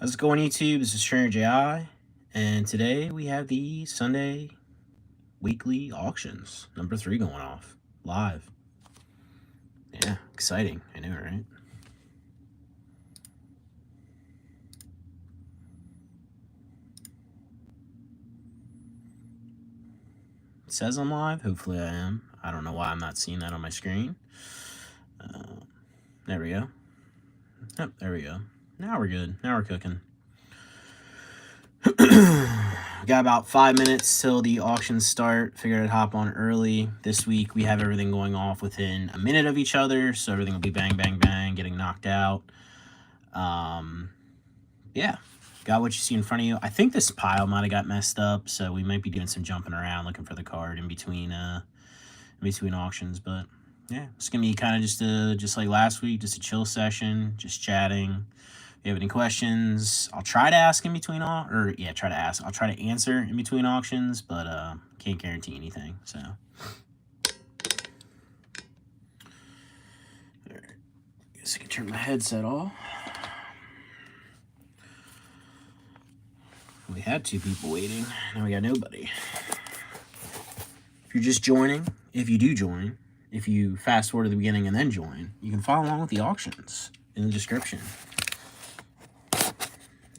How's it going, YouTube? This is Trainer JI, and today we have the Sunday Weekly Auctions, number 3 going off, live. Yeah, exciting, I know, right? It says I'm live, hopefully I am. I don't know why I'm not seeing that on my screen. There we go. Yep, there we go. Now we're good, now we're cooking. Got about 5 minutes till the auctions start. Figured I'd hop on early. This week we have everything going off within a minute of each other, so everything will be bang, bang, bang, getting knocked out. Yeah, got what you see in front of you. I think this pile might have got messed up, so we might be doing some jumping around looking for the card in between auctions. But yeah, it's gonna be kind of just like last week, just a chill session, just chatting. If you have any questions, I'll try to ask in between I'll try to answer in between auctions, but can't guarantee anything. So I guess I can turn my headset off. We had 2 people waiting, now we got nobody. If you're just joining, if you do join, if you fast forward to the beginning and then join, you can follow along with the auctions in the description.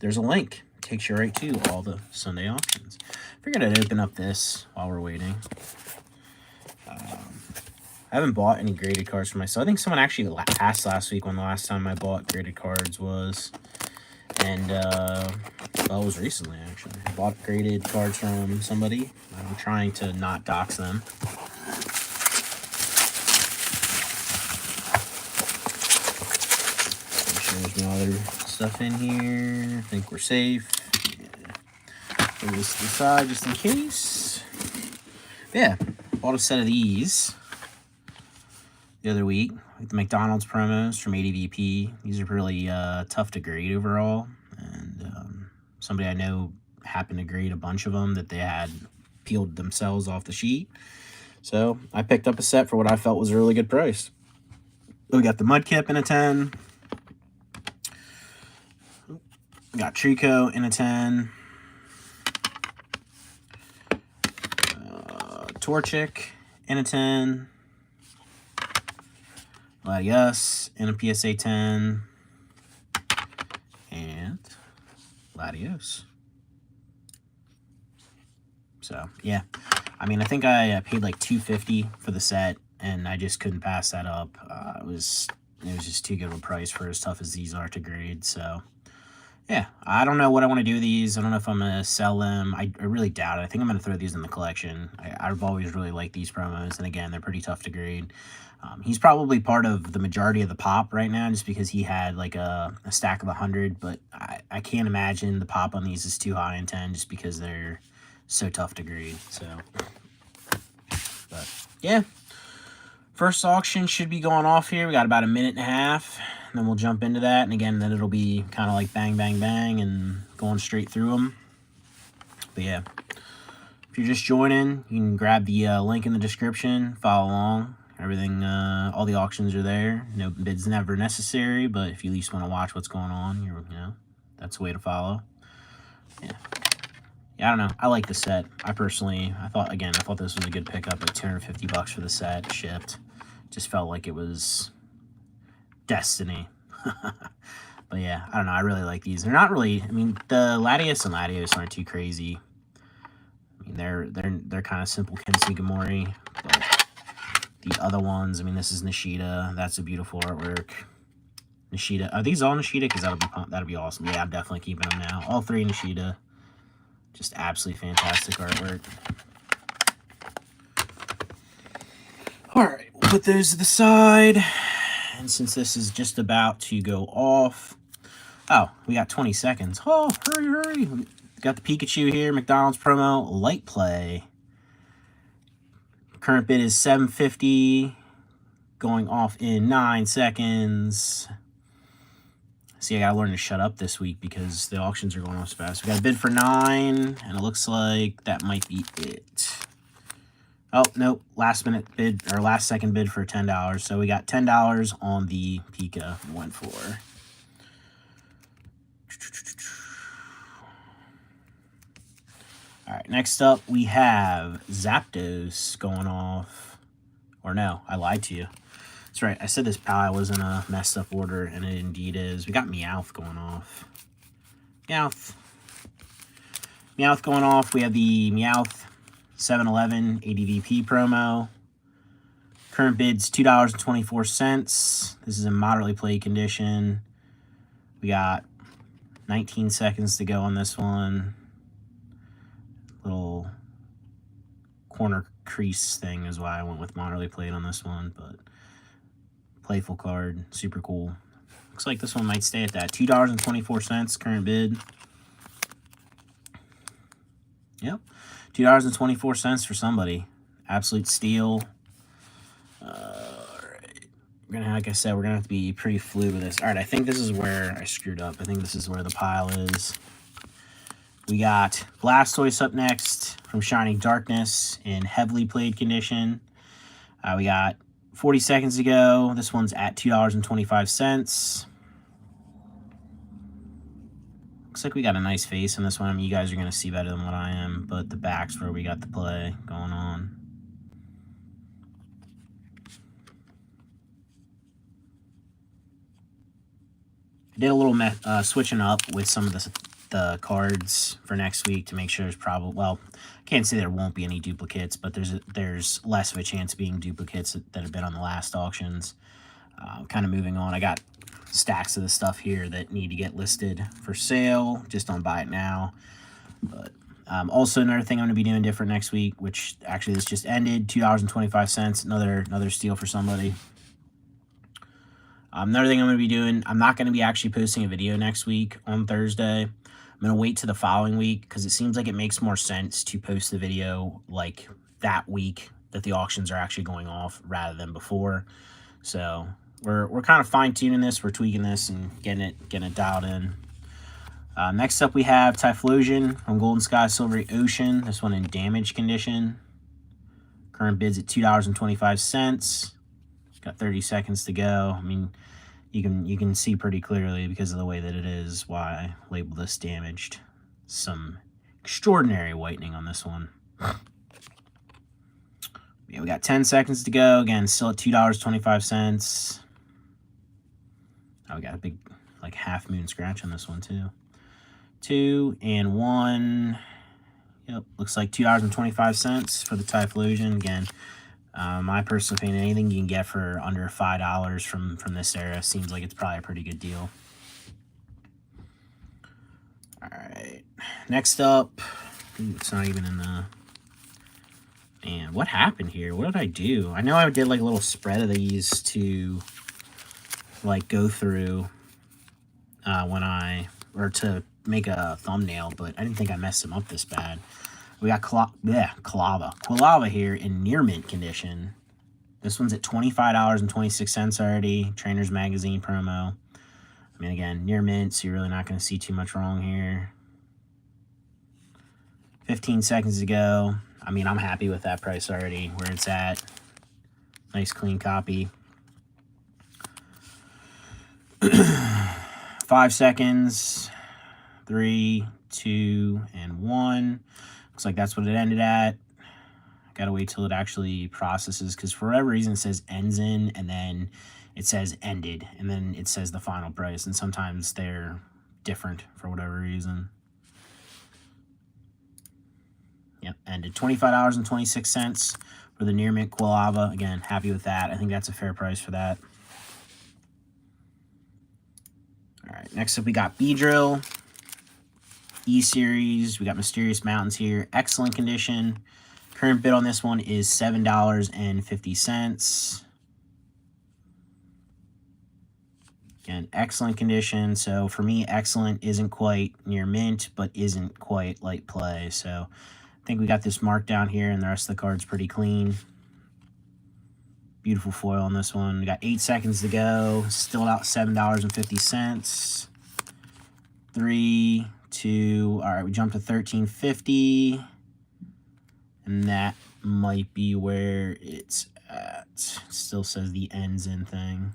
There's a link. Takes you right to all the Sunday auctions. Figured I'd open up this while we're waiting. I haven't bought any graded cards for myself. I think someone actually asked last week when the last time I bought graded cards was. And, well, it was recently, actually. I bought graded cards from somebody. I'm trying to not dox them. There's no other stuff in here. I think we're safe. Yeah. Put this to the side just in case. Yeah, bought a set of these the other week. Like the McDonald's promos from ADVP. These are really tough to grade overall. And somebody I know happened to grade a bunch of them that they had peeled themselves off the sheet. So I picked up a set for what I felt was a really good price. We got the Mudkip in a 10. We got Trico in a 10. Torchic in a 10. Latios in a PSA 10. And Latios. So, yeah. I mean, I think I paid like $250 for the set, and I just couldn't pass that up. It was just too good of a price for as tough as these are to grade, so... Yeah, I don't know what I want to do with these. I don't know if I'm going to sell them. I really doubt it. I think I'm going to throw these in the collection. I've always really liked these promos, and again, they're pretty tough to grade. He's probably part of the majority of the pop right now just because he had like a stack of 100, but I can't imagine the pop on these is too high in 10 just because they're so tough to grade. So, but yeah, first auction should be going off here. We got about a minute and a half. Then we'll jump into that, and again, then it'll be kind of like bang, bang, bang, and going straight through them. But yeah, if you're just joining, you can grab the link in the description, follow along. Everything, all the auctions are there. No bids never necessary, but if you at least want to watch what's going on, you know, that's the way to follow. Yeah, I don't know. I like the set. I thought this was a good pickup. Like $250 for the set, shipped. Just felt like it was destiny. But yeah, I don't know, I really like these. They're not really, I mean, the Latios and Latios aren't too crazy. I mean, they're kind of simple Kinsugamori, but the other ones, I mean, this is Nishida. That's a beautiful artwork. Nishida, are these all Nishida? Because that'll be awesome. Yeah, I'm definitely keeping them now. All 3 Nishida. Just absolutely fantastic artwork. Alright, we'll put those to the side. And since this is just about to go off... Oh, we got 20 seconds. Oh, hurry, hurry. We got the Pikachu here. McDonald's promo. Light play. Current bid is $750. Going off in 9 seconds. See, I gotta learn to shut up this week because the auctions are going off so fast. We got a bid for 9, and it looks like that might be it. Oh, nope. Last minute bid, or last second bid for $10. So we got $10 on the Pika went for. All right, next up we have Zapdos going off. Or no, I lied to you. That's right, I said this pile was in a messed up order, and it indeed is. We got Meowth going off. Meowth. Meowth going off. We have the Meowth 7-Eleven ADVP promo. Current bid's $2.24. This is in moderately played condition. We got 19 seconds to go on this one. Little corner crease thing is why I went with moderately played on this one, but playful card, super cool. Looks like this one might stay at that. $2.24 current bid. Yep, $2.24 for somebody. Absolute steal. Alright. We're gonna, like I said, we're gonna have to be pretty fluid with this. Alright, I think this is where I screwed up. I think this is where the pile is. We got Blastoise up next from Shining Darkness in heavily played condition. We got 40 seconds to go. This one's at $2.25. Looks like we got a nice face in this one. I mean, you guys are going to see better than what I am, but the back's where we got the play going on. I did a little switching up with some of the cards for next week to make sure there's probably, well, I can't say there won't be any duplicates, but there's less of a chance of being duplicates that have been on the last auctions. Kind of moving on, I got stacks of the stuff here that need to get listed for sale. Just don't buy it now. But also another thing I'm going to be doing different next week, which actually this just ended, $2.25. Another steal for somebody. Another thing I'm going to be doing, I'm not going to be actually posting a video next week on Thursday. I'm going to wait to the following week because it seems like it makes more sense to post the video like that week that the auctions are actually going off rather than before. So we're kind of fine-tuning this, we're tweaking this and getting it dialed in. Next up we have Typhlosion from Golden Sky Silvery Ocean. This one in damaged condition. Current bid's at $2.25. Got 30 seconds to go. I mean, you can see pretty clearly because of the way that it is why I labeled this damaged. Some extraordinary whitening on this one. Yeah, we got 10 seconds to go. Again, still at $2.25. Oh, we got a big, like, half moon scratch on this one, too. 2 and 1. Yep, looks like $2.25 for the Typhlosion. Again, my personal opinion, anything you can get for under $5 from this era seems like it's probably a pretty good deal. All right, next up, ooh, it's not even in the, man, what happened here? What did I do? I know I did like a little spread of these to like go through to make a thumbnail, but I didn't think I messed them up this bad. We got Quilava here in near mint condition. This one's at $25.26 already. Trainer's Magazine promo. I mean, again, near mint, so you're really not going to see too much wrong here. 15 seconds to go. I mean, I'm happy with that price already, where it's at. Nice, clean copy. 5 seconds. 3, 2, and 1. Looks like that's what it ended at. Gotta wait till it actually processes, because for whatever reason it says ends in, and then it says ended, and then it says the final price, and sometimes they're different for whatever reason. Yep, ended. $25.26 for the near mint Quilava. Again, happy with that. I think that's a fair price for that. All right, next up we got Beedrill. E-Series. We got Mysterious Mountains here. Excellent condition. Current bid on this one is $7.50. Again, excellent condition. So for me, excellent isn't quite near mint, but isn't quite light play. So I think we got this marked down here, and the rest of the card's pretty clean. Beautiful foil on this one. We got 8 seconds to go. Still out $7.50. 3, 2. All right, we jumped to $13.50. And that might be where it's at. It still says the ends in thing.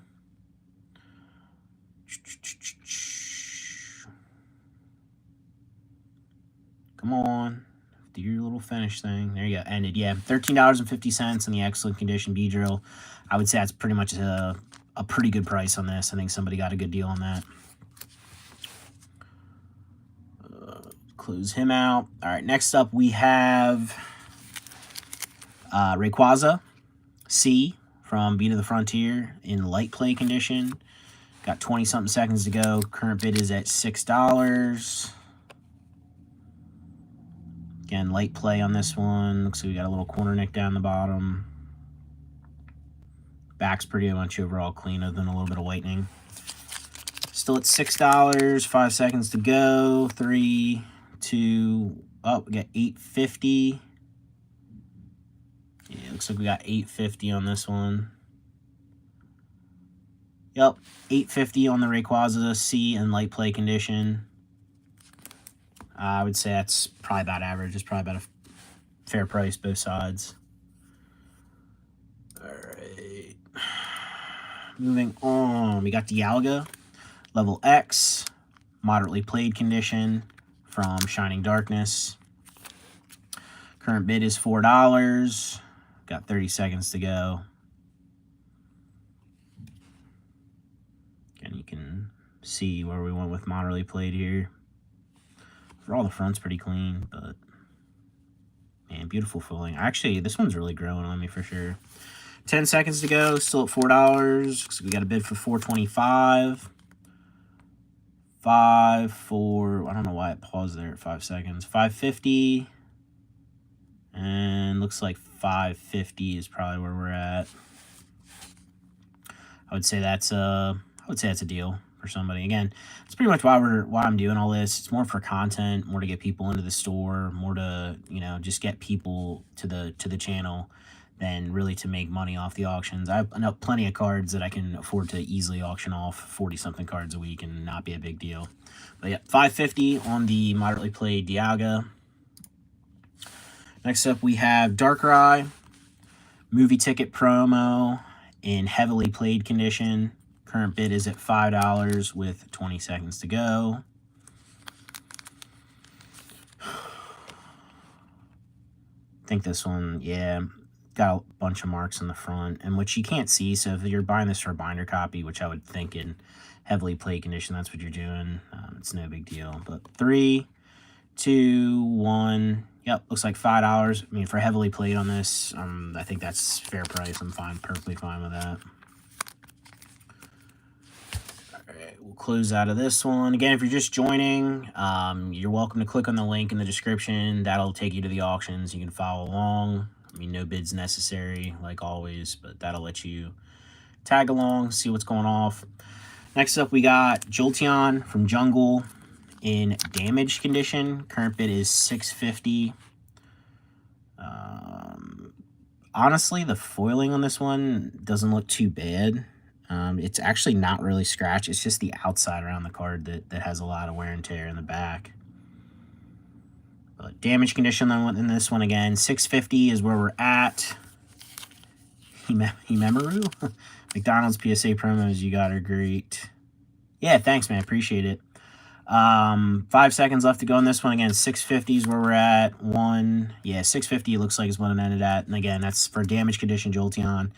Come on. do your little finish thing. There you go. Ended. Yeah, $13.50 in the excellent condition Beedrill. I would say that's pretty much a pretty good price on this. I think somebody got a good deal on that. Close him out. All right, next up we have Rayquaza C from Beat of the Frontier in light play condition. Got 20-something seconds to go. Current bid is at $6. Again, light play on this one. Looks like we got a little corner nick down the bottom. Back's pretty much overall clean other than a little bit of whitening. Still at $6. 5 seconds to go. 3, 2, oh, we got $8.50. Yeah, looks like we got $8.50 on this one. Yep, $8.50 on the Rayquaza C in light play condition. I would say that's probably about average. It's probably about a fair price, both sides. All right. Moving on, we got Dialga, level X, moderately played condition from Shining Darkness. Current bid is $4. Got 30 seconds to go. And you can see where we went with moderately played here. For all the front's pretty clean, but man, beautiful filling. Actually, this one's really growing on me for sure. 10 seconds to go, still at $4. So we got a bid for $4.25. 5, 4, I don't know why it paused there at 5 seconds. $5.50. And looks like $5.50 is probably where we're at. I would say that's a deal for somebody. Again, it's pretty much why I'm doing all this. It's more for content, more to get people into the store, more to, you know, just get people to the channel than really to make money off the auctions. I have plenty of cards that I can afford to easily auction off 40-something cards a week and not be a big deal. But yeah, $5.50 on the moderately played Dialga. Next up, we have Darkrai, movie ticket promo in heavily played condition. Current bid is at $5 with 20 seconds to go. I think this one, yeah, got a bunch of marks on the front, and which you can't see. So if you're buying this for a binder copy, which I would think in heavily played condition, that's what you're doing. It's no big deal. But 3, 2, 1. Yep, looks like $5. I mean, for heavily played on this, I think that's fair price. I'm fine, perfectly fine with that. All right, we'll close out of this one. Again, if you're just joining, you're welcome to click on the link in the description. That'll take you to the auctions. You can follow along. I mean, no bids necessary, like always, but that'll let you tag along, see what's going off. Next up, we got Jolteon from Jungle in damaged condition. Current bid is $6.50. Honestly, the foiling on this one doesn't look too bad. It's actually not really scratched. It's just the outside around the card that has a lot of wear and tear in the back. But damage condition in this one again, $6.50 is where we're at. Himemeru? McDonald's PSA promos you got are great. Yeah, thanks, man. Appreciate it. 5 seconds left to go on this one. Again, $6.50 is where we're at. Yeah, $6.50 looks like is what it ended at. And again, that's for damage condition Jolteon.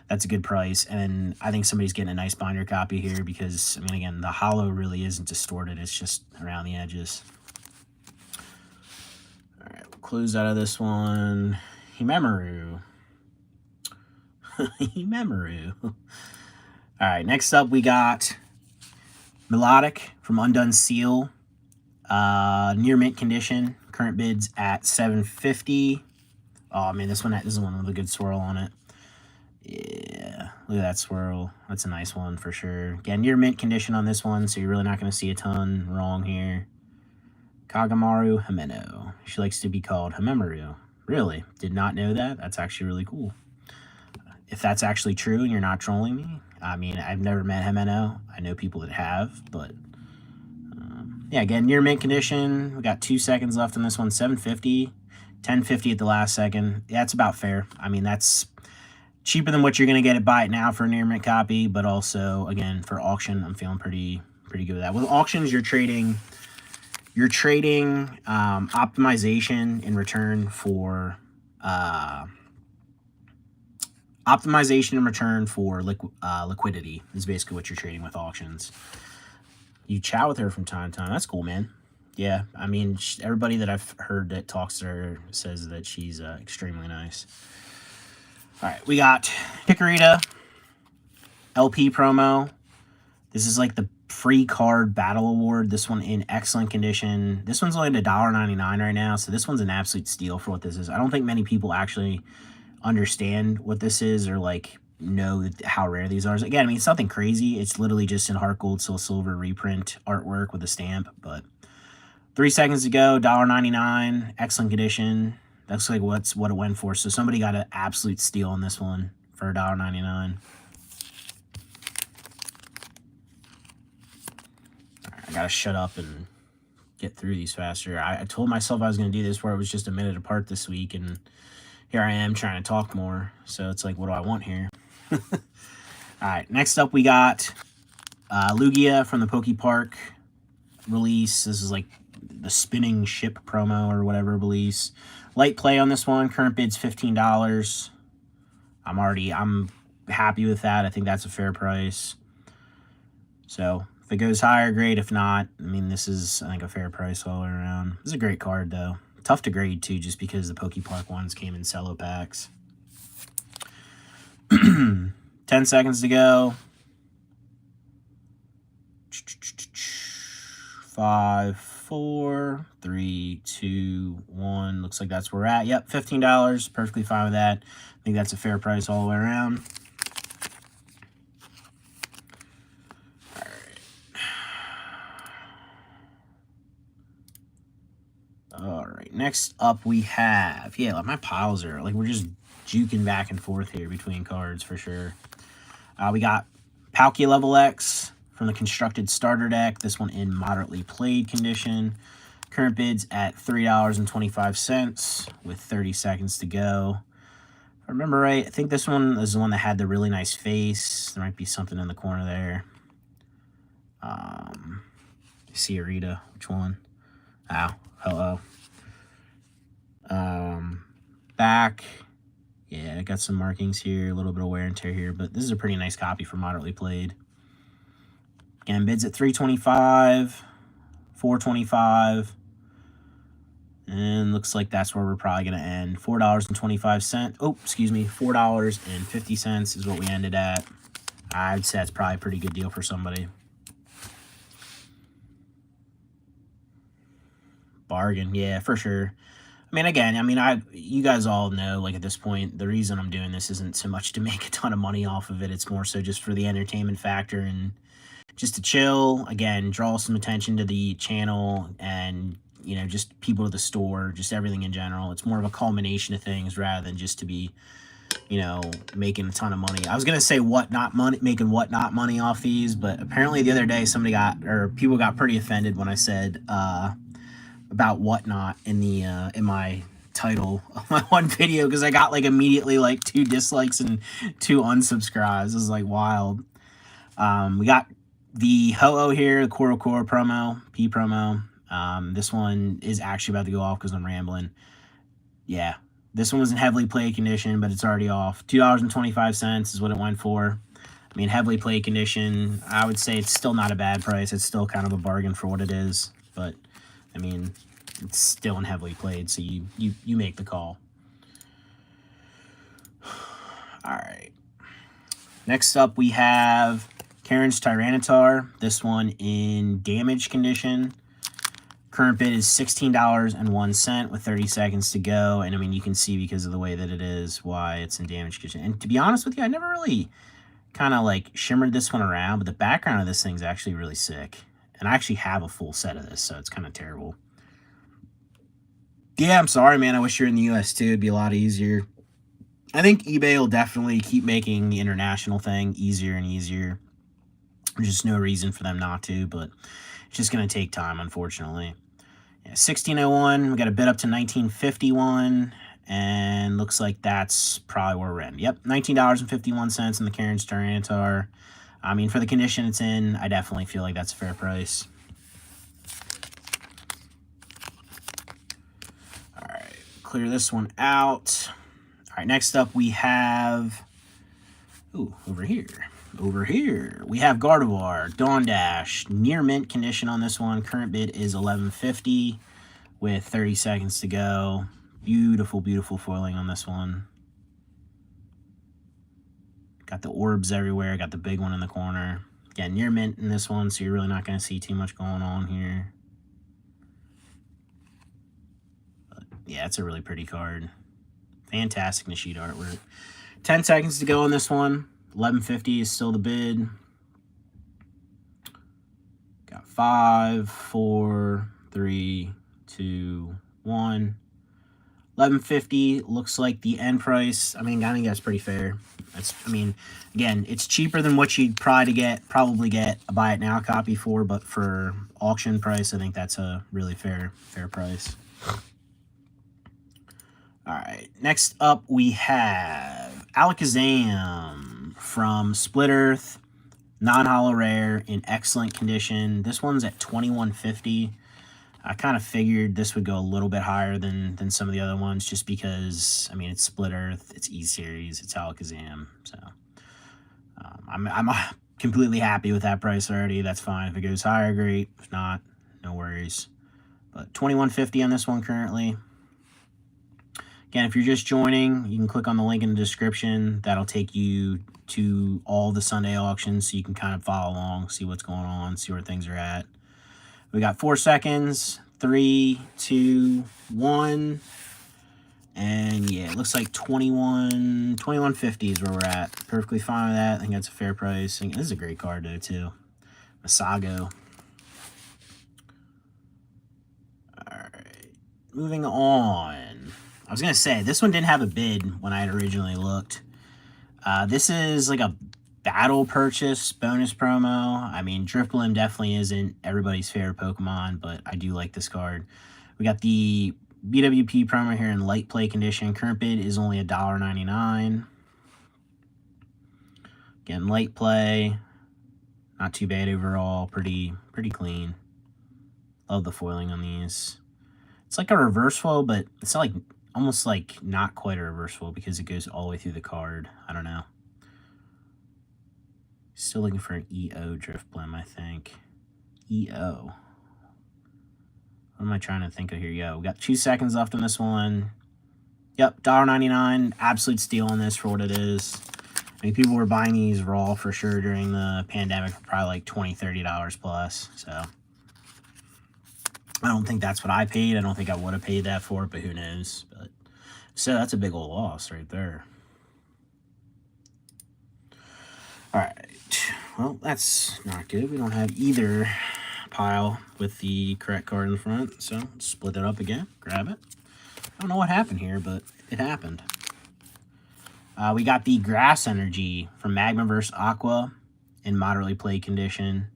That's a good price. And I think somebody's getting a nice binder copy here because, I mean, again, the hollow really isn't distorted. It's just around the edges. All right, we'll close out of this one. Himemeru. Himemeru. All right, next up we got Melodic from Undone Seal, near mint condition. Current bids at $7.50. Oh man, this is one with a good swirl on it. Yeah, look at that swirl. That's a nice one for sure. Again, near mint condition on this one, so you're really not going to see a ton wrong here. Kagamaru Himeno. She likes to be called Himemeru. Really? Did not know that. That's actually really cool. If that's actually true and you're not trolling me, I mean, I've never met Himeno. I know people that have, but yeah, again, near mint condition. We got 2 seconds left on this one. $7.50, $10.50 at the last second. Yeah, that's about fair. I mean, that's cheaper than what you're gonna get at Buy It Now for a near mint copy, but also again for auction, I'm feeling pretty good with that. With auctions, you're trading you're trading optimization in return for liquidity is basically what you're trading with auctions. You chat with her from time to time. That's cool, man. Yeah, I mean, everybody that I've heard that talks to her says that she's extremely nice. All right, we got Hickorita LP promo. This is like the free card battle award. This one in excellent condition. This one's only at $1.99 right now, so this one's an absolute steal for what this is. I don't think many people actually understand what this is or like know how rare these are. Again, I mean, it's nothing crazy. It's literally just in heart gold, silver reprint artwork with a stamp. But 3 seconds to go, $1.99, excellent condition. That's like what it went for. So somebody got an absolute steal on this one for $1.99. I gotta shut up and get through these faster. I told myself I was gonna do this where it was just a minute apart this week, and here I am trying to talk more. So it's like, what do I want here? All right, next up we got Lugia from the Pokepark release. This is like the spinning ship promo or whatever release. Light play on this one. Current bid's $15. I'm happy with that. I think that's a fair price. So if it goes higher, great. If not, I mean, this is, I think, a fair price all around. This is a great card, though. Tough to grade, too, just because the Pokepark ones came in cello packs. 10 seconds to go. 5, 4, 3, 2, 1. Looks like that's where we're at. Yep, $15. Perfectly fine with that. I think that's a fair price all the way around. All right, next up we have, like my piles are, like we're just juking back and forth here between cards for sure. We got Palkia Level X from the Constructed Starter Deck. This one in moderately played condition. Current bid's at $3.25 with 30 seconds to go. If I remember right, I think this one is the one that had the really nice face. There might be something in the corner there. Sierrita, which one? Ow, hello. Back, yeah, I got some markings here, a little bit of wear and tear here, but this is a pretty nice copy for moderately played. Again, bids at $3.25, $4.25, and looks like that's where we're probably going to end. $4.25. Oh, excuse me, $4.50 is what we ended at. I'd say that's probably a pretty good deal for somebody. Bargain, yeah, for sure. I mean, again, you guys all know, like, at this point, the reason I'm doing this isn't so much to make a ton of money off of it. It's more so just for the entertainment factor and just to chill, again, draw some attention to the channel and, just people to the store, just everything in general. It's more of a culmination of things rather than just to be, making a ton of money. I was going to say making whatnot money off these, but apparently the other day people got pretty offended when I said, about whatnot in the in my title of my one video, because I got like immediately like 2 dislikes and 2 unsubscribes. This is like wild. We got the Ho-Oh here, the Koro promo, P promo. This one is actually about to go off because I'm rambling. Yeah, this one was in heavily played condition, but it's already off. $2.25 is what it went for. I mean, heavily played condition, I would say it's still not a bad price. It's still kind of a bargain for what it is, but I mean, it's still in heavily played, so you make the call. All right. Next up, we have Karen's Tyranitar. This one in damaged condition. Current bid is $16.01 with 30 seconds to go. And I mean, you can see because of the way that it is why it's in damaged condition. And to be honest with you, I never really kind of like shimmered this one around, but the background of this thing's actually really sick. And I actually have a full set of this, so it's kind of terrible. Yeah, I'm sorry, man. I wish you're in the U.S. too. It'd be a lot easier. I think eBay will definitely keep making the international thing easier and easier. There's just no reason for them not to, but it's just going to take time, unfortunately. Yeah, 1601. We got a bid up to 1951, and looks like that's probably where we're at. Yep, $19.51 in the Karen's Tyranitar. I mean, for the condition it's in, I definitely feel like that's a fair price. clear this one out. All right, next up we have, ooh, over here. Over here, we have Gardevoir, Dawn Dash, near mint condition on this one. Current bid is $11.50 with 30 seconds to go. Beautiful, beautiful foiling on this one. Got the orbs everywhere. Got the big one in the corner. Again, near mint in this one, so you're really not going to see too much going on here. But yeah, it's a really pretty card. Fantastic Nishida artwork. 10 seconds to go on this one. $11.50 is still the bid. Got 5, 4, 3, 2, 1. $11.50 looks like the end price. I mean, I think that's pretty fair. Again, it's cheaper than what you'd probably get a buy it now copy for, but for auction price, I think that's a really fair price. All right, next up we have Alakazam from Split Earth, non-holo rare in excellent condition. This one's at $21.50. I kind of figured this would go a little bit higher than some of the other ones, just because, I mean, it's Split Earth, it's E-Series, it's Alakazam, so I'm completely happy with that price already. That's fine. If it goes higher, great. If not, no worries. But $21.50 on this one currently. Again, if you're just joining, you can click on the link in the description. That'll take you to all the Sunday auctions, so you can kind of follow along, see what's going on, see where things are at. We got 4 seconds. 3, 2, 1. And yeah, it looks like $21.50 is where we're at. Perfectly fine with that. I think that's a fair price. This is a great card though too. Masago. Alright. Moving on. I was gonna say, this one didn't have a bid when I had originally looked. This is like a battle purchase bonus promo. I mean, Drifblim definitely isn't everybody's favorite Pokemon, but I do like this card. We got the BWP promo here in light play condition. Current bid is only $1.99. Again, light play. Not too bad overall. Pretty clean. Love the foiling on these. It's like a reverse foil, but it's like almost like not quite a reverse foil because it goes all the way through the card. I don't know. Still looking for an EO Drifblim, I think. EO. What am I trying to think of here? Yo, we got 2 seconds left on this one. Yep, $1.99. Absolute steal on this for what it is. I mean, people were buying these raw for sure during the pandemic for probably like $20, $30 plus. So, I don't think that's what I paid. I don't think I would have paid that for it, but who knows. But so that's a big old loss right there. All right. Well, that's not good. We don't have either pile with the correct card in front, so split it up again, grab it. I don't know what happened here, but it happened. We got the Grass Energy from Magmaverse Aqua in moderately played condition.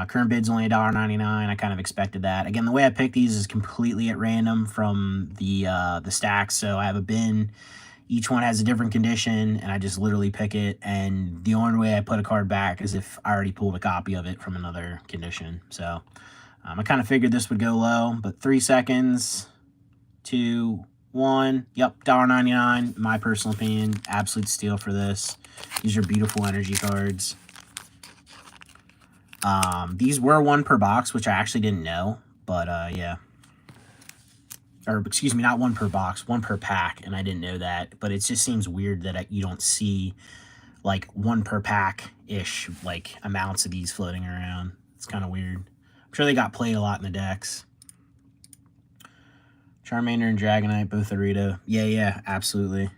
Current bid's only $1.99. I kind of expected that. Again, the way I picked these is completely at random from the stacks, so I have a bin. Each one has a different condition, and I just literally pick it, and the only way I put a card back is if I already pulled a copy of it from another condition. So I kind of figured this would go low, but 3 seconds, 2, 1. Yep, $1.99. My personal opinion, absolute steal for this. These are beautiful energy cards. These were 1 per box, which I actually didn't know, but yeah. Or excuse me, not 1 per box, 1 per pack, and I didn't know that. But it just seems weird that you don't see like 1 per pack-ish like amounts of these floating around. It's kind of weird. I'm sure they got played a lot in the decks. Charmander and Dragonite, both Arita. Yeah, absolutely.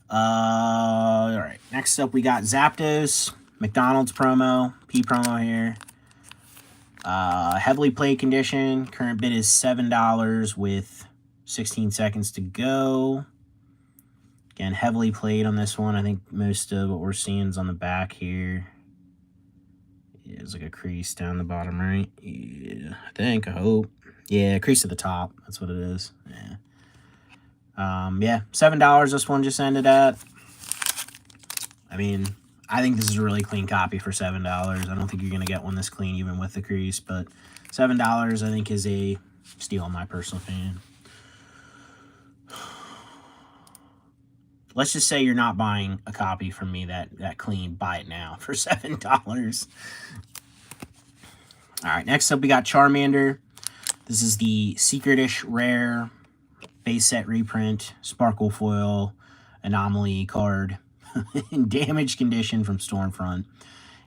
All right, next up we got Zapdos, McDonald's promo, P promo here. Heavily played condition. Current bid is $7 with 16 seconds to go. Again, heavily played on this one. I think most of what we're seeing is on the back here. Yeah, there's like a crease down the bottom right. Yeah, I hope. Yeah, crease at the top. That's what it is. Yeah. Yeah, $7 this one just ended at. I mean, I think this is a really clean copy for $7. I don't think you're going to get one this clean even with the crease, but $7 I think is a steal in my personal opinion. let's just say you're not buying a copy from me that clean. Buy it now for $7. All right, next up we got Charmander. This is the Secret-ish Rare base set reprint, Sparkle Foil, Anomaly card, in damaged condition from Stormfront.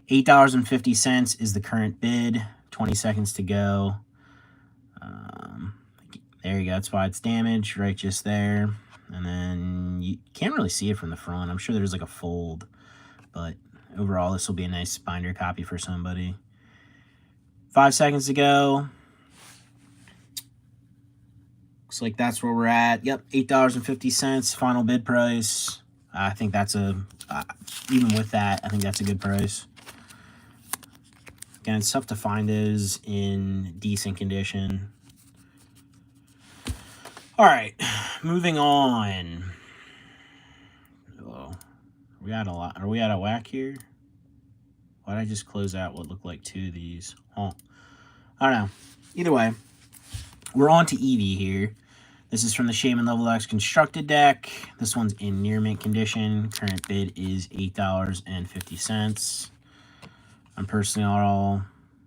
$8.50 is the current bid. 20 seconds to go. There you go. That's why it's damaged, right just there. And then you can't really see it from the front. I'm sure there's like a fold, but overall this will be a nice binder copy for somebody. 5 seconds to go. Looks like that's where we're at. Yep, $8.50 final bid price. I think that's even with that, I think that's a good price. Again, it's tough to find those in decent condition. All right, moving on. Oh, we got a lot. Are we out of whack here? Why did I just close out what looked like 2 of these? Oh, I don't know. Either way, we're on to Eevee here. This is from the Shaman Level X Constructed deck. This one's in near mint condition. Current bid is $8.50. I'm personally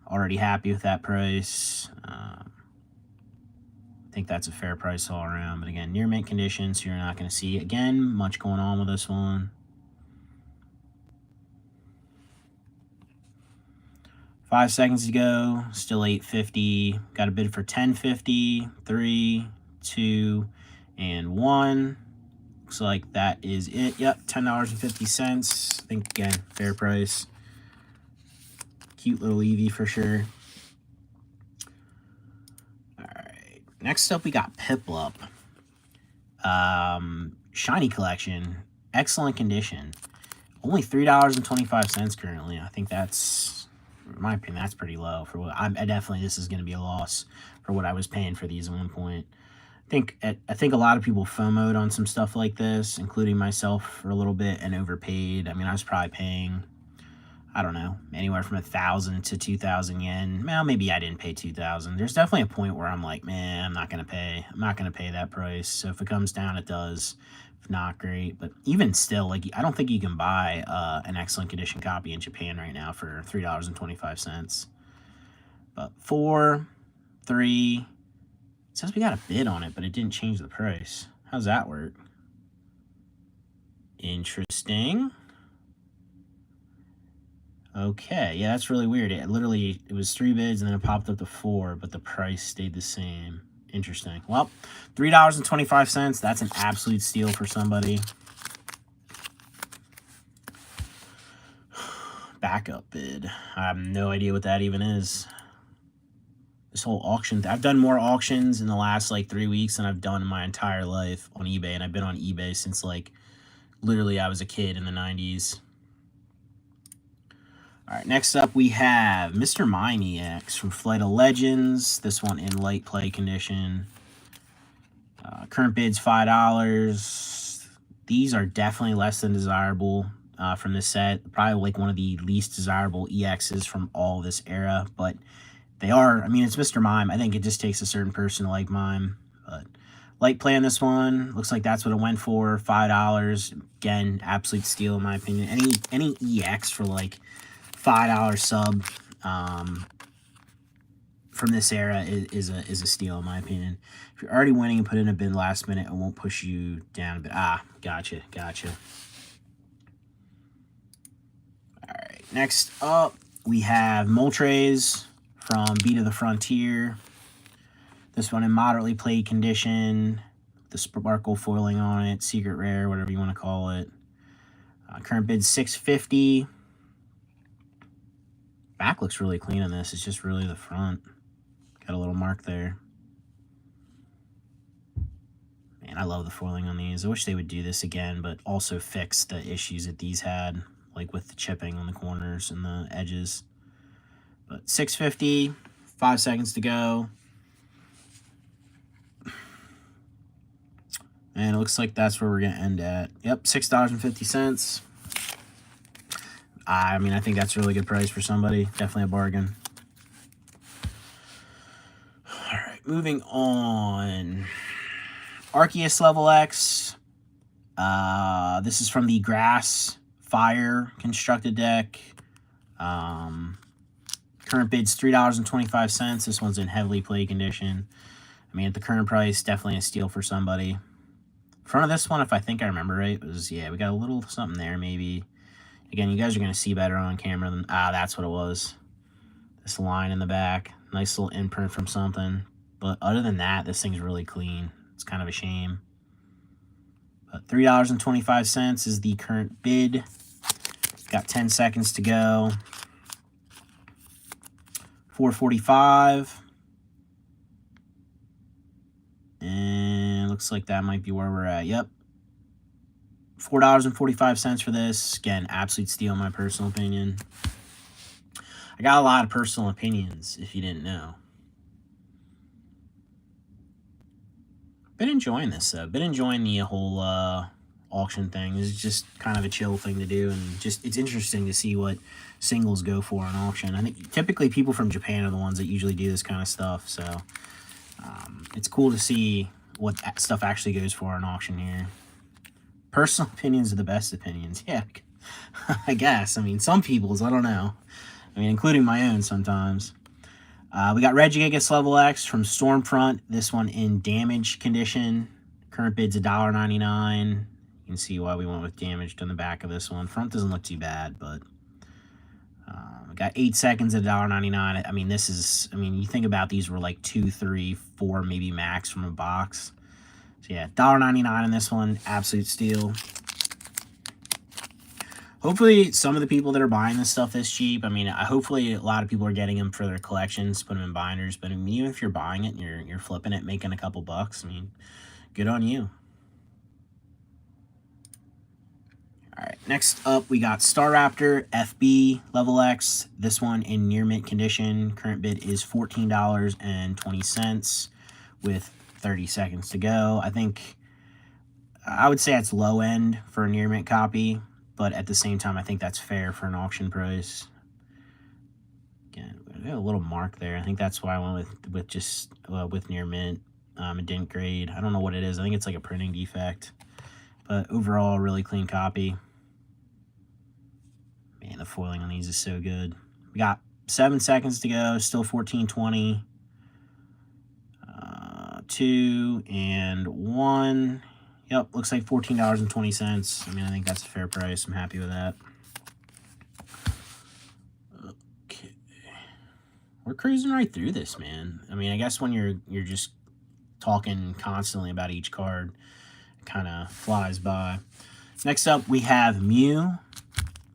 already happy with that price. I think that's a fair price all around. But again, near mint condition, so you're not going to see, again, much going on with this one. 5 seconds to go. Still $8.50. Got a bid for $10.50. 3, 2, and 1. Looks like that is it. Yep, $10.50. I think, again, fair price. Cute little Eevee for sure. Alright. Next up, we got Piplup. Shiny Collection. Excellent condition. Only $3.25 currently. I think that's, in my opinion, that's pretty low. For what I definitely, this is going to be a loss for what I was paying for these at one point. I think a lot of people FOMO'd on some stuff like this, including myself for a little bit, and overpaid. I mean, I was probably paying, I don't know, anywhere from 1,000 to 2,000 yen. Well, maybe I didn't pay 2,000. There's definitely a point where I'm like, man, I'm not gonna pay that price. So if it comes down, it does. If not, great. But even still, like, I don't think you can buy an excellent condition copy in Japan right now for $3.25. But 4, 3. It says we got a bid on it, but it didn't change the price. How's that work? Interesting. Okay, yeah, that's really weird. It was 3 bids and then it popped up to 4, but the price stayed the same. Interesting. Well, $3.25. That's an absolute steal for somebody. Backup bid. I have no idea what that even is. This whole auction, I've done more auctions in the last like 3 weeks than I've done in my entire life on eBay, and I've been on eBay since like literally I was a kid in the 90s. All right, next up we have Mr. Mime EX from Flight of Legends. This one in light play condition. Current bid's $5. These are definitely less than desirable from this set. Probably like one of the least desirable EXs from all this era, but they are, I mean, it's Mr. Mime. I think it just takes a certain person to like Mime. But light play on this one. Looks like that's what it went for. $5. Again, absolute steal in my opinion. Any EX for like $5 sub from this era is a steal in my opinion. If you're already winning and put in a bid last minute, it won't push you down a bit. Ah, gotcha. All right, next up we have Moltres from Beat of the Frontier. This one in moderately played condition. The sparkle foiling on it. Secret rare, whatever you want to call it. Current bid $6.50. Back looks really clean on this. It's just really the front. Got a little mark there. Man, I love the foiling on these. I wish they would do this again, but also fix the issues that these had, like with the chipping on the corners and the edges. But $6.50, 5 seconds to go. And it looks like that's where we're going to end at. Yep, $6.50. I mean, I think that's a really good price for somebody. Definitely a bargain. All right, moving on. Arceus Level X. This is from the Grass Fire constructed deck. Current bid's $3.25. This one's in heavily played condition. I mean, at the current price, definitely a steal for somebody. Front of this one, if I think I remember right, was, yeah, we got a little something there, maybe. Again, you guys are going to see better on camera than, that's what it was. This line in the back. Nice little imprint from something. But other than that, this thing's really clean. It's kind of a shame. But $3.25 is the current bid. Got 10 seconds to go. 445. And looks like that might be where we're at. Yep. $4.45 for this. Again, absolute steal in my personal opinion. I got a lot of personal opinions, if you didn't know. Been enjoying this, though. Been enjoying the whole auction thing. It's just kind of a chill thing to do, and just it's interesting to see what singles go for on auction. I think typically people from Japan are the ones that usually do this kind of stuff, so it's cool to see what stuff actually goes for on auction here. Personal opinions are the best opinions. Yeah, I guess. I mean, some people's, I don't know. I mean, including my own sometimes. We got Regigigas Level X from Stormfront. This one in damaged condition. Current bid's $1.99. You can see why we went with damaged on the back of this one. Front doesn't look too bad, but we got 8 seconds at $1.99. I mean, this is, I mean, you think about these were like 2, 3, 4 maybe max from a box. So yeah, $1.99 in this one. Absolute steal. Hopefully, some of the people that are buying this stuff this cheap, I mean, hopefully a lot of people are getting them for their collections, put them in binders. But I mean, even if you're buying it and you're flipping it, making a couple bucks, I mean, good on you. All right, next up, we got Staraptor FB Level X. This one in near mint condition. Current bid is $14.20 with 30 seconds to go. I would say it's low end for a near mint copy, but at the same time, I think that's fair for an auction price. Again, we got a little mark there. I think that's why I went with near mint. It didn't grade. I don't know what it is. I think it's like a printing defect. But overall, really clean copy. Man, the foiling on these is so good. We got 7 seconds to go. Still 14.20. 2 and 1. Yep, looks like $14.20. I mean, I think that's a fair price. I'm happy with that. Okay. We're cruising right through this, man. I mean, I guess when you're just talking constantly about each card, it kind of flies by. Next up, we have Mew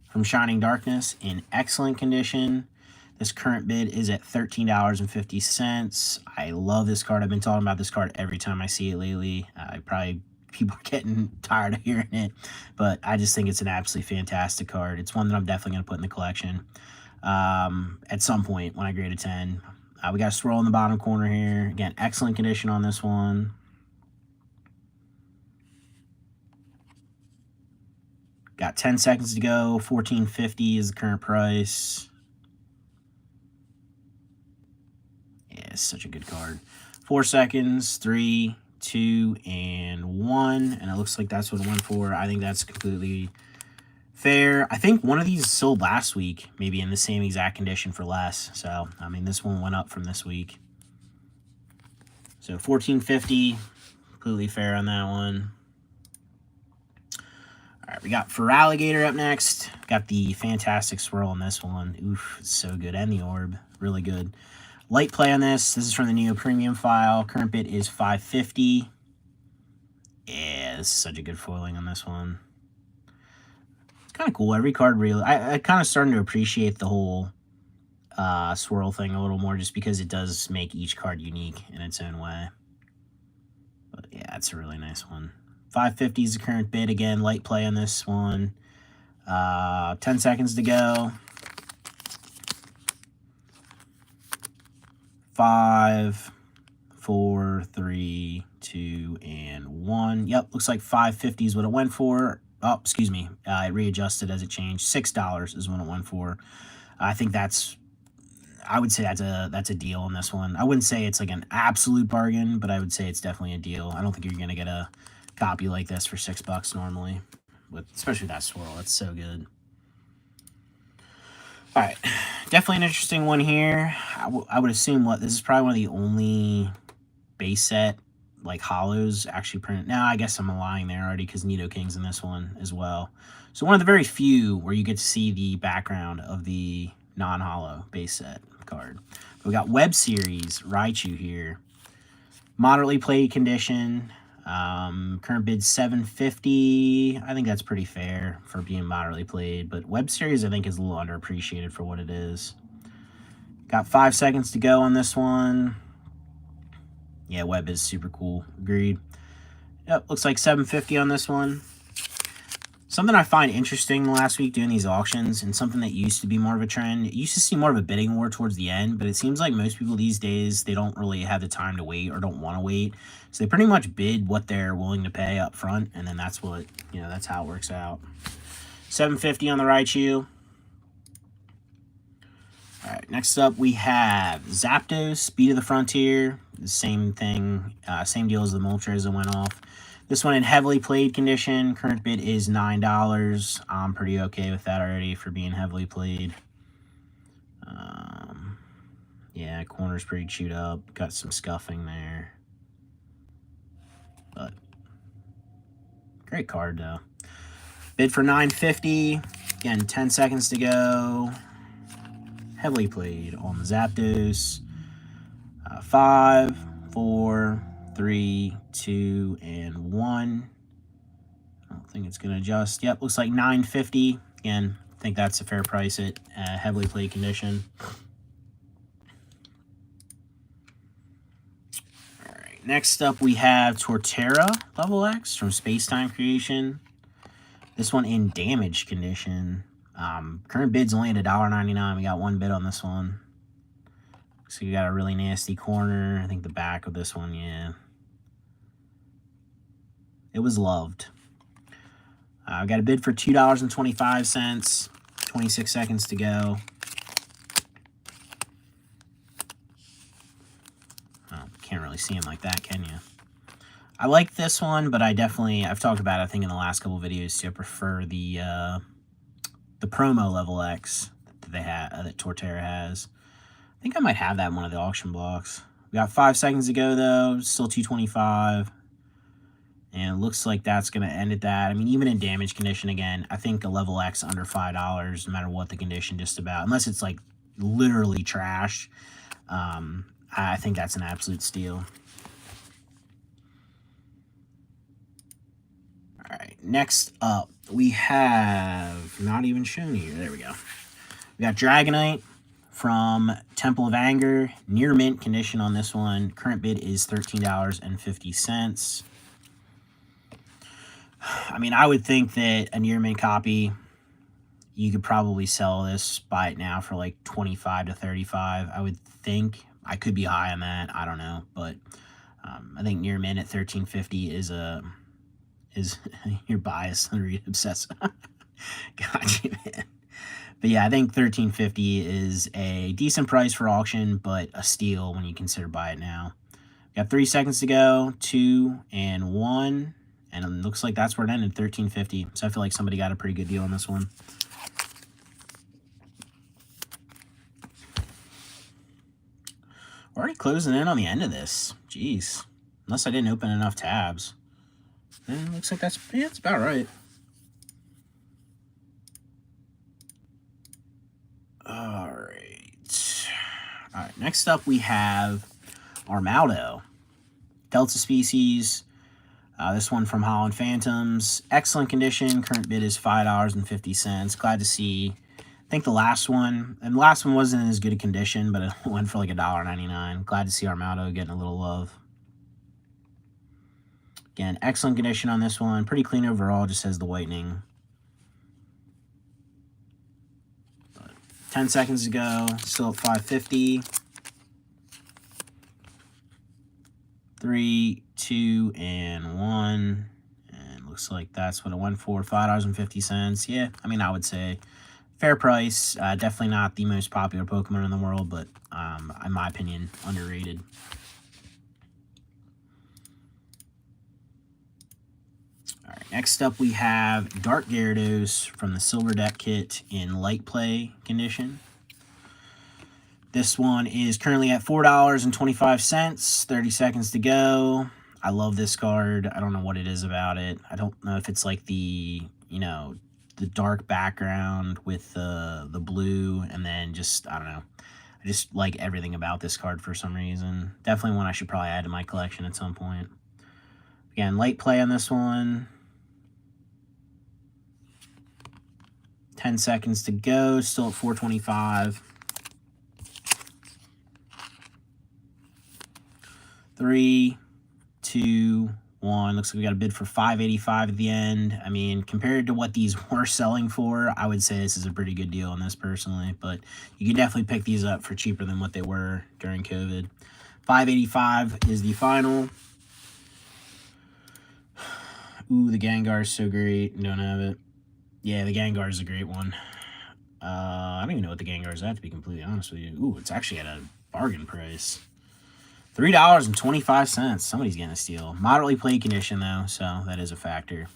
from Shining Darkness in excellent condition. This current bid is at $13.50. I love this card. I've been talking about this card every time I see it lately. People are getting tired of hearing it, but I just think it's an absolutely fantastic card. It's one that I'm definitely going to put in the collection at some point when I grade a 10. We got a swirl in the bottom corner here. Again, excellent condition on this one. Got 10 seconds to go. $14.50 is the current price. Yeah, it's such a good card. 4 seconds. 3, 2, and 1. And it looks like that's what it went for. I think that's completely fair. I think one of these sold last week, maybe in the same exact condition for less. So, I mean, this one went up from this week. So, $14.50. Completely fair on that one. All right, we got Feraligatr up next. Got the fantastic swirl on this one. Oof, it's so good. And the orb. Really good. Light play on this. This is from the Neo Premium file. Current bid is $5.50. Yeah, this is such a good foiling on this one. It's kind of cool. Every card really... I kind of starting to appreciate the whole swirl thing a little more just because it does make each card unique in its own way. But yeah, it's a really nice one. $5.50 is the current bid. Again, light play on this one. 10 seconds to go. 5, 4, 3, 2, and 1. Yep, looks like $5.50 is what it went for. Oh, excuse me. It readjusted as it changed. $6 is what it went for. I think that's... I would say that's a deal on this one. I wouldn't say it's like an absolute bargain, but I would say it's definitely a deal. I don't think you're going to get a copy like this for $6 normally, especially that swirl. It's so good. All right, definitely an interesting one here. I would assume this is probably one of the only base set like hollows actually printed. Now I guess I'm lying there already because Nidoking's in this one as well. So one of the very few where you get to see the background of the non-hollow base set card. We got Web Series Raichu here. Moderately played condition. Current bid $750. I think that's pretty fair for being moderately played, but Web Series I think is a little underappreciated for what it is. Got 5 seconds to go on this one. Yeah, Web is super cool. Agreed. Yep, looks like $750 on this one. Something I find interesting last week doing these auctions, and something that used to be more of a trend, you used to see more of a bidding war towards the end, but it seems like most people these days, they don't really have the time to wait or don't want to wait. So they pretty much bid what they're willing to pay up front, and then that's what, that's how it works out. $750 on the Raichu. All right, next up we have Zapdos, Speed of the Frontier. The same thing, same deal as the Moltres that went off. This one in heavily played condition. Current bid is $9. I'm pretty okay with that already for being heavily played. Yeah, corner's pretty chewed up. Got some scuffing there. But great card though. Bid for $950. Again, 10 seconds to go. Heavily played on the Zapdos. 5, 4, 3, 2, and 1. I don't think it's going to adjust. Yep, looks like $950. Again, I think that's a fair price at heavily played condition. All right, next up we have Torterra Level X from Space Time Creation. This one in damaged condition. Current bid's only at $1.99. We got one bid on this one. So you got a really nasty corner. I think the back of this one, yeah. It was loved. I got a bid for $2.25. 26 seconds to go. Oh, can't really see him like that, can you? I like this one, but I've talked about it, I think, in the last couple videos too. I prefer the promo level X that Torterra has. I think I might have that in one of the auction blocks. We got 5 seconds to go though. Still $2.25. And it looks like that's going to end at that. I mean, even in damage condition, again, I think a level X under $5, no matter what the condition, just about. Unless it's like literally trash. I think that's an absolute steal. All right, next up, we have, not even shown here. There we go. We got Dragonite from Temple of Anger. Near mint condition on this one. Current bid is $13.50. I mean, I would think that a near mint copy, you could probably sell this, buy it now for like 25 to 35. I would think. I could be high on that. I don't know, but I think near mint at $13.50 is you're biased and read obsessed. Gotcha, man. But yeah, I think $13.50 is a decent price for auction, but a steal when you consider buy it now. We got 3 seconds to go, 2 and 1, and it looks like that's where it ended, $13.50. So I feel like somebody got a pretty good deal on this one. We're already closing in on the end of this. Jeez. Unless I didn't open enough tabs. And it looks like that's about right. All right, next up we have Armaldo. Delta species. This one from Holland Phantoms. Excellent condition. Current bid is $5.50. Glad to see. I think the last one wasn't in as good a condition, but it went for like $1.99. Glad to see Armaldo getting a little love. Again, excellent condition on this one. Pretty clean overall, just has the whitening. 10 seconds to go. Still at $5.50. 3, 2, and 1. And looks like that's what it went for. $5.50. Yeah, I mean, I would say fair price. Definitely not the most popular Pokemon in the world, but in my opinion, underrated. All right, next up we have Dark Gyarados from the Silver Deck Kit in light play condition. This one is currently at $4.25, 30 seconds to go. I love this card. I don't know what it is about it. I don't know if it's like the, you know, the dark background with the blue, and then just, I don't know. I just like everything about this card for some reason. Definitely one I should probably add to my collection at some point. Again, light play on this one. 10 seconds to go, still at $4.25. 3, 2, 1. Looks like we got a bid for $5.85 at the end. I mean, compared to what these were selling for, I would say this is a pretty good deal on this personally, but you can definitely pick these up for cheaper than what they were during COVID. $5.85 is the final. Ooh, the Gengar is so great. Don't have it. Yeah, the Gengar is a great one. I don't even know what the Gengar is at, to be completely honest with you. Ooh, it's actually at a bargain price. $3.25. Somebody's getting a steal. Moderately played condition, though, so that is a factor.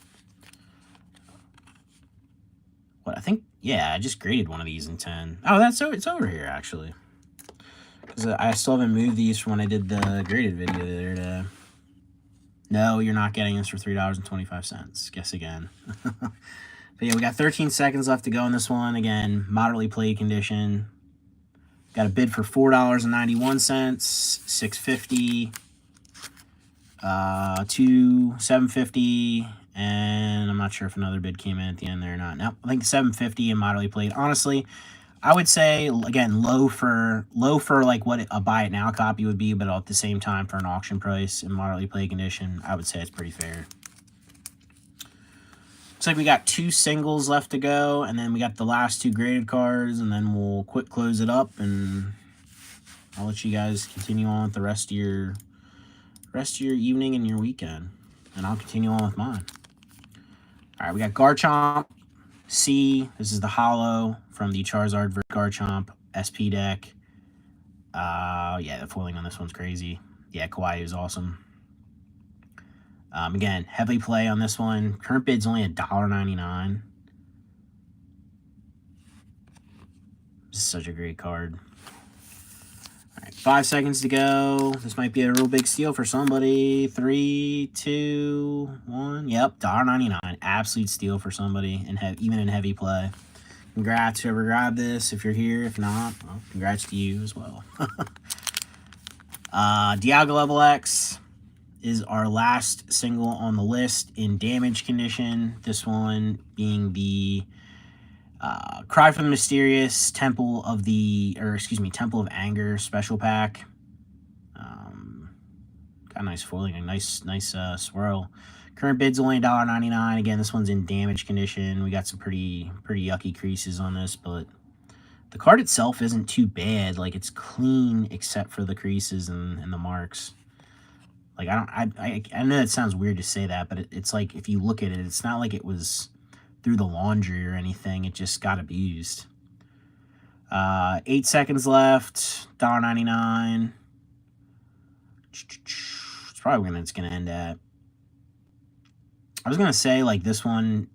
What, I think, yeah, I just graded one of these in 10. Oh, it's over here, actually. Because I still haven't moved these from when I did the graded video the other day. No, you're not getting this for $3.25. Guess again. But yeah, we got 13 seconds left to go in this one. Again, moderately played condition. Got a bid for $4.91, $6.50, $7.50, and I'm not sure if another bid came in at the end there or not. Nope, I think $7.50 and moderately played. Honestly, I would say, again, low for like what a buy it now copy would be, but at the same time for an auction price in moderately played condition, I would say it's pretty fair. Looks like we got 2 singles left to go, and then we got the last 2 graded cards, and then we'll quick close it up, and I'll let you guys continue on with the rest of your evening and your weekend, and I'll continue on with mine. All right, we got Garchomp C. This is the holo from the Charizard vs. Garchomp SP deck. Yeah, the foiling on this one's crazy. Yeah, Kawaii is awesome. Again, heavy play on this one. Current bid's only $1.99. This is such a great card. All right, 5 seconds to go. This might be a real big steal for somebody. 3, 2, 1. Yep, $1.99. Absolute steal for somebody, and even in heavy play. Congrats whoever grabbed this. If you're here, if not, well, congrats to you as well. Dialga Level X is our last single on the list in damage condition. This one being the Cry from the Mysterious Temple of Anger special pack. Got a nice foiling, a nice swirl. Current bid's only $1.99. Again, this one's in damage condition. We got some pretty yucky creases on this, but the card itself isn't too bad. Like, it's clean except for the creases and the marks. Like, I know that sounds weird to say that, but it's like, if you look at it, it's not like it was through the laundry or anything. It just got abused. 8 seconds left, $1.99. It's probably when it's going to end at. I was going to say, like, this one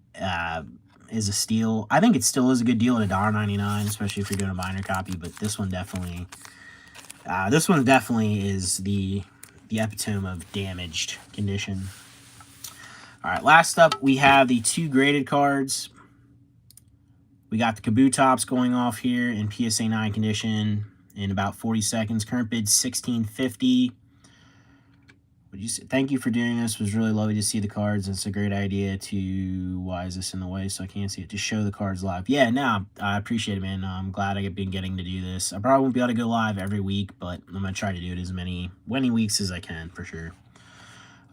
is a steal. I think it still is a good deal at $1.99, especially if you're doing a binder copy, but this one definitely is the epitome of damaged condition. All right, last up, we have the 2 graded cards. We got the Kabutops going off here in PSA 9 condition in about 40 seconds. Current bid $16.50. Thank you for doing this. It was really lovely to see the cards. It's a great idea to, why is this in the way so I can't see it, to show the cards live. Yeah, no, I appreciate it, man. I'm glad I've been getting to do this. I probably won't be able to go live every week, but I'm going to try to do it as many weeks as I can, for sure.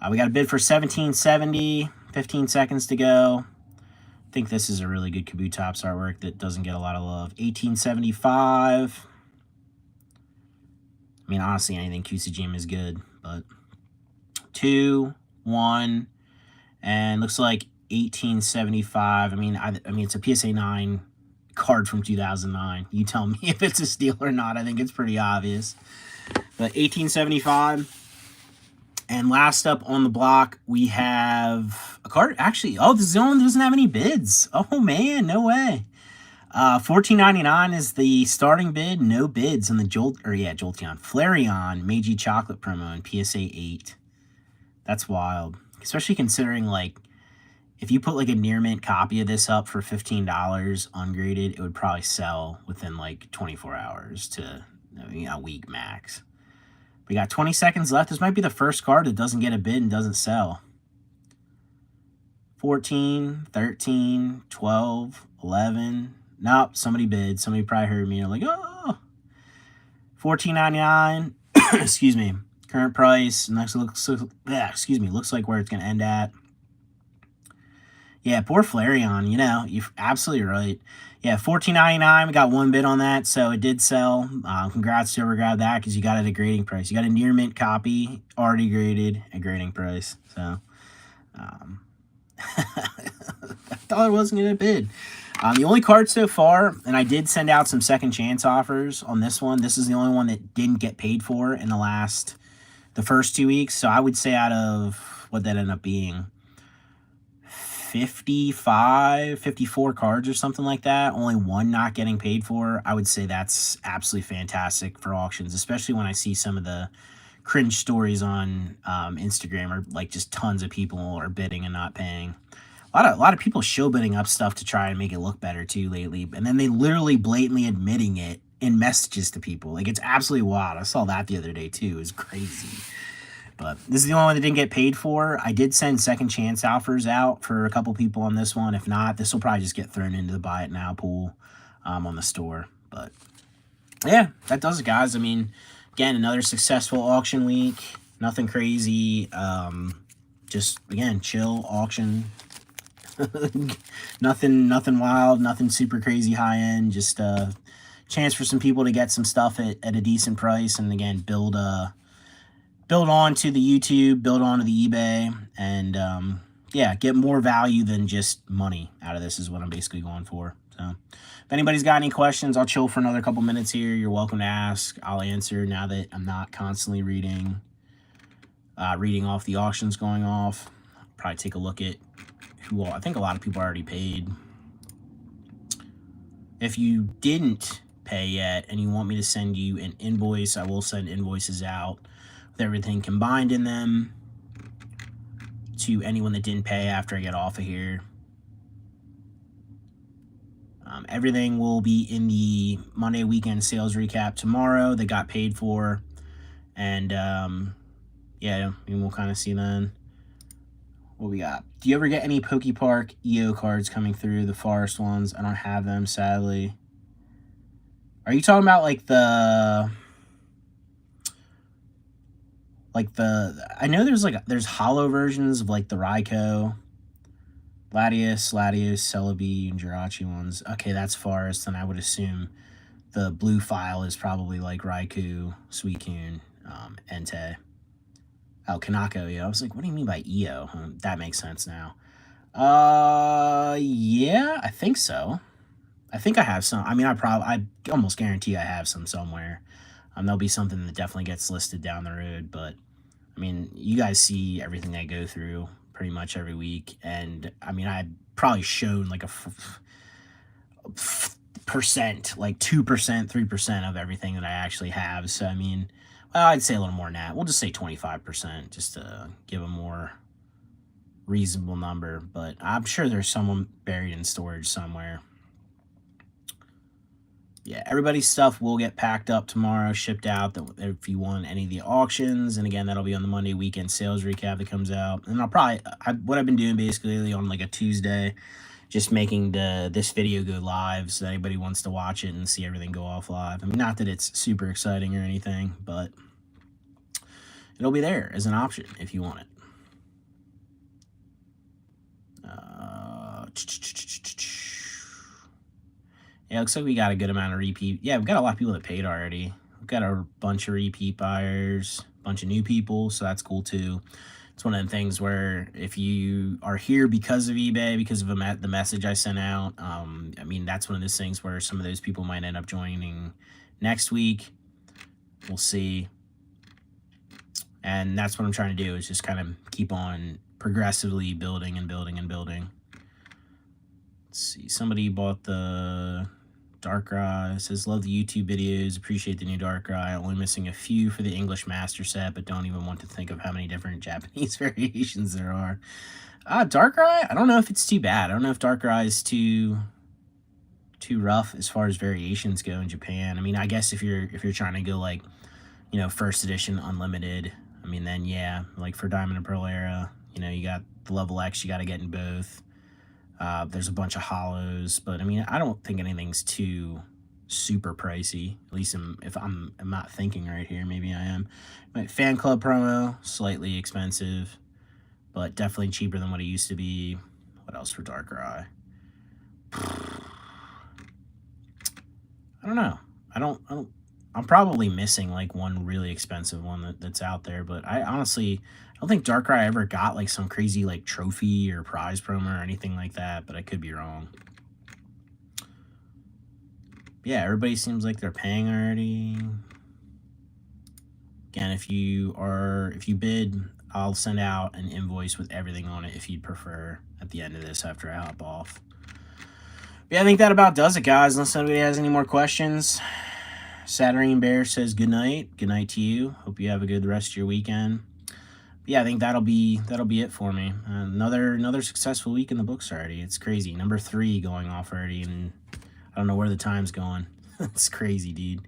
We got a bid for $17.70, 15 seconds to go. I think this is a really good Kabutops artwork that doesn't get a lot of love. $18.75. I mean, honestly, anything Kusajima is good, but 2, 1, and looks like $18.75. I mean, it's a PSA 9 card from 2009. You tell me if it's a steal or not. I think it's pretty obvious. But $18.75. And last up on the block, we have a card. Actually, oh, this is the only one that doesn't have any bids. Oh, man, no way. $14.99 is the starting bid. No bids on the Jolteon. Flareon Meiji Chocolate promo in PSA 8. That's wild. Especially considering, like, if you put, like, a near mint copy of this up for $15 ungraded, it would probably sell within, like, 24 hours to, a week max. We got 20 seconds left. This might be the first card that doesn't get a bid and doesn't sell. 14, 13, 12, 11. Nope, somebody bid. Somebody probably heard me. They're like, oh. $14.99. Excuse me. Current price. Next looks like where it's going to end at. Yeah, poor Flareon. You're absolutely right. Yeah, $14.99. We got one bid on that, so it did sell. Congrats to whoever grabbed that because you got it at a grading price. You got a near mint copy, already graded at grading price. So, I thought I wasn't going to bid. The only card so far, and I did send out some second chance offers on this one. This is the only one that didn't get paid for in the first 2 weeks. So I would say out of what that ended up being, 54 cards or something like that, only one not getting paid for. I would say that's absolutely fantastic for auctions, especially when I see some of the cringe stories on Instagram, or like just tons of people are bidding and not paying. A lot of people show bidding up stuff to try and make it look better too lately, and then they literally blatantly admitting it in messages to people. Like, it's absolutely wild. I saw that the other day too. It was crazy. But this is the only one that didn't get paid for. I did send second chance offers out for a couple people on this one. If not, this will probably just get thrown into the buy it now pool on the store. But yeah, that does it, guys. I mean, again, another successful auction week. Nothing crazy. Just, again, chill auction. nothing wild, nothing super crazy high end. Just a chance for some people to get some stuff at a decent price, and again, build on to the YouTube, build on to the eBay, and yeah, get more value than just money out of this is what I'm basically going for. So if anybody's got any questions, I'll chill for another couple minutes here. You're welcome to ask. I'll answer now that I'm not constantly reading off the auctions going off. I'll probably take a look at who all. I think a lot of people already paid. If you didn't pay yet and you want me to send you an invoice, I will send invoices out with everything combined in them to anyone that didn't pay after I get off of here. Everything will be in the Monday weekend sales recap tomorrow that got paid for. And yeah, we'll kind of see then what we got. Do you ever get any PokePark EO cards coming through, the Forest ones? I don't have them, sadly. Are you talking about like I know there's hollow versions of like the Raikou, Latios, Celebi, and Jirachi ones. Okay, that's Forest, and I would assume the blue file is probably like Raikou, Suicune, Entei. Oh, Kanako, yeah. I was like, what do you mean by EO? That makes sense now. Yeah, I think so. I think I have some. I mean, I almost guarantee I have some somewhere. There'll be something that definitely gets listed down the road, but I mean, you guys see everything I go through pretty much every week, and I mean, I probably shown like a percent, like 2%, 3% of everything that I actually have. So I mean, well, I'd say a little more than that. We'll just say 25%, just to give a more reasonable number. But I'm sure there's someone buried in storage somewhere. Yeah, everybody's stuff will get packed up tomorrow, shipped out if you want any of the auctions. And again, that'll be on the Monday weekend sales recap that comes out. And I'll probably, what I've been doing basically on like a Tuesday, just making this video go live so anybody wants to watch it and see everything go off live. I mean, not that it's super exciting or anything, but it'll be there as an option if you want it. Yeah, looks like we got a good amount of repeat. Yeah, we've got a lot of people that paid already. We've got a bunch of repeat buyers, a bunch of new people, so that's cool too. It's one of the things where if you are here because of eBay, because of the message I sent out, I mean, that's one of those things where some of those people might end up joining next week. We'll see. And that's what I'm trying to do, is just kind of keep on progressively building and building and building. Let's see. Somebody bought the Darkrai. It says, love the YouTube videos. Appreciate the new Darkrai. Only missing a few for the English Master set, but don't even want to think of how many different Japanese variations there are. Darkrai, I don't know if it's too bad. I don't know if Darkrai is too rough as far as variations go in Japan. I mean, I guess if you're trying to go like, you know, first edition unlimited, I mean, then yeah, like for Diamond and Pearl era, you know, you got the level X you got to get in both. There's a bunch of hollows, but I mean, I don't think anything's too super pricey. At least if I'm not thinking right here. Maybe I am. My fan club promo, slightly expensive, but definitely cheaper than what it used to be. What else for Darkrai? I don't know. I'm probably missing like one really expensive one that's out there, but I honestly don't think Darkrai ever got like some crazy like trophy or prize promo or anything like that, but I could be wrong. Yeah, everybody seems like they're paying already. Again, if you bid, I'll send out an invoice with everything on it if you'd prefer at the end of this after I hop off. But yeah, I think that about does it, guys. Unless anybody has any more questions. Saturnine Bear says good night. Good night to you. Hope you have a good rest of your weekend. But yeah, I think that'll be it for me. Another successful week in the books already. It's crazy. Number 3 going off already, and I don't know where the time's going. It's crazy, dude.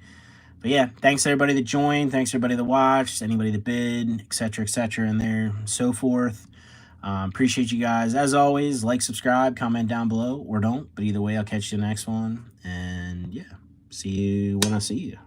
But yeah, thanks everybody that joined. Thanks everybody that watched. Anybody that bid, etc., and there, and so forth. Appreciate you guys. As always, like, subscribe, comment down below, or don't. But either way, I'll catch you in the next one. And yeah, see you when I see you.